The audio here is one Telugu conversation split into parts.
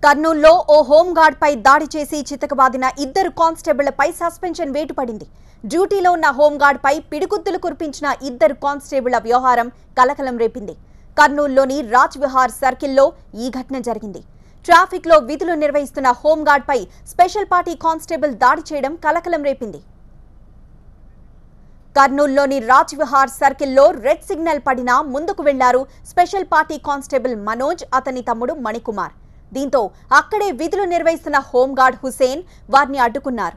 కర్నూలులో ఓ హోంగార్డ్ పై దాడి చేసి చితకబాదిన ఇద్దరు కానిస్టేబుళ్లపై సస్పెన్షన్ వేటు పడింది. డ్యూటీలో ఉన్న హోంగార్డ్ పై పిడిగుద్దులు కురిపించిన ఇద్దరు కానిస్టేబుళ్ల వ్యవహారం కలకలం రేపింది. కర్నూలులోని రాజ్ విహార్ సర్కిల్లో ఈ ఘటన జరిగింది. ట్రాఫిక్ లో విధులు నిర్వహిస్తున్న హోంగార్డ్ పై స్పెషల్ పార్టీ కానిస్టేబుల్ దాడి చేయడం కలకలం రేపింది. కర్నూలులోని రాజ్ విహార్ సర్కిల్లో రెడ్ సిగ్నల్ పడినా ముందుకు వెళ్లారు స్పెషల్ పార్టీ కానిస్టేబుల్ మనోజ్, అతని తమ్ముడు మణికుమార్. దీంతో అక్కడే విధులు నిర్వహిస్తున్న హోంగార్డ్ హుసేన్ వారిని అడ్డుకున్నారు.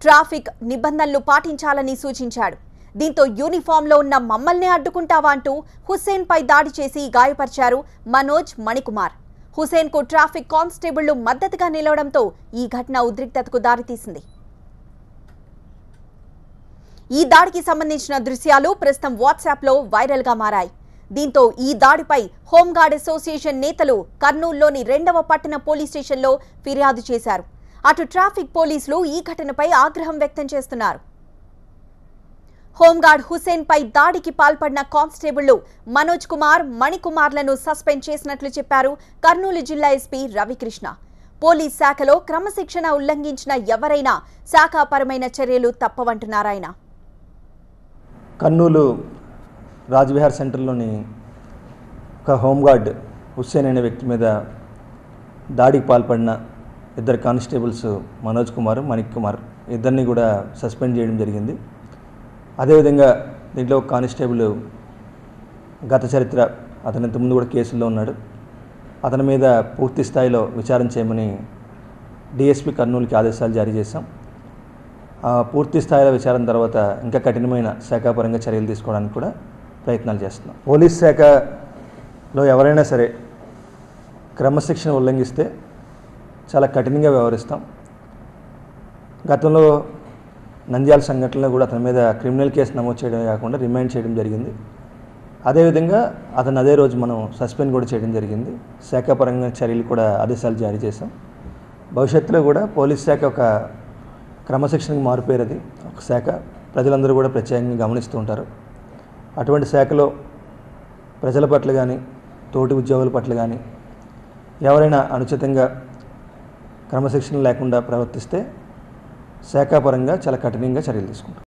ట్రాఫిక్ నిబంధనలు పాటించాలని సూచించాడు. దీంతో యూనిఫామ్లో ఉన్న మమ్మల్నే అడ్డుకుంటావా అంటూ హుసేన్ పై దాడి చేసి గాయపరిచారు మనోజ్, మణికుమార్. హుసేన్ కు ట్రాఫిక్ కానిస్టేబుళ్లు మద్దతుగా నిలవడంతో ఈ ఘటన ఉద్రిక్తతకు దారితీసింది. ఈ దాడికి సంబంధించిన దృశ్యాలు ప్రస్తుతం వాట్సాప్ లో వైరల్ గా మారాయి. దీంతో ఈ దాడిపై హోంగార్డ్ అసోసియేషన్ నేతలు కర్నూలులోని 2వ పట్టణ పోలీస్ స్టేషన్లో ఫిర్యాదు చేశారు. అటు ట్రాఫిక్ పోలీసులు ఈ ఘటనపై ఆగ్రహం వ్యక్తం చేస్తున్నారు. హోంగార్డ్ హుసేన్ పై దాడికి పాల్పడిన కానిస్టేబుళ్లు మనోజ్ కుమార్, మణికుమార్లను సస్పెండ్ చేసినట్లు చెప్పారు కర్నూలు జిల్లా ఎస్పీ రవికృష్ణ. పోలీస్ శాఖలో క్రమశిక్షణ ఉల్లంఘించిన ఎవరైనా శాఖాపరమైన చర్యలు తప్పవంటున్నారాయన. కర్నూలు రాజ్విహార్ సెంటర్లోని ఒక హోంగార్డ్ హుస్సేన్ అనే వ్యక్తి మీద దాడికి పాల్పడిన ఇద్దరు కానిస్టేబుల్స్ మనోజ్ కుమార్, మణిక్ కుమార్ ఇద్దరిని కూడా సస్పెండ్ చేయడం జరిగింది. అదేవిధంగా దీంట్లో ఒక కానిస్టేబుల్ గత చరిత్ర, అతను ఇంతకుముందు కూడా కేసుల్లో ఉన్నాడు. అతని మీద పూర్తి స్థాయిలో విచారణ చేయమని డిఎస్పీ కర్నూలుకి ఆదేశాలు జారీ చేశాం. పూర్తి స్థాయిలో విచారణ తర్వాత ఇంకా కఠినమైన శాఖాపరంగా చర్యలు తీసుకోవడానికి కూడా ప్రయత్నాలు చేస్తున్నాం. పోలీస్ శాఖలో ఎవరైనా సరే క్రమశిక్షణ ఉల్లంఘిస్తే చాలా కఠినంగా వ్యవహరిస్తాం. గతంలో నంద్యాల సంఘటనలో కూడా అతని మీద క్రిమినల్ కేసు నమోదు చేయడమే కాకుండా రిమాండ్ చేయడం జరిగింది. అదేవిధంగా అతను అదే రోజు మనం సస్పెండ్ కూడా చేయడం జరిగింది. శాఖాపరంగా చర్యలు కూడా ఆదేశాలు జారీ చేశాం. భవిష్యత్తులో కూడా పోలీస్ శాఖ ఒక క్రమశిక్షణకు మారిపోయేది ఒక శాఖ, ప్రజలందరూ కూడా ప్రత్యేకంగా గమనిస్తూ ఉంటారు. అటువంటి శాఖలో ప్రజల పట్ల కానీ తోటి ఉద్యోగుల పట్ల కానీ ఎవరైనా అనుచితంగా క్రమశిక్షణ లేకుండా ప్రవర్తిస్తే శాఖాపరంగా చాలా కఠినంగా చర్యలు తీసుకుంటారు.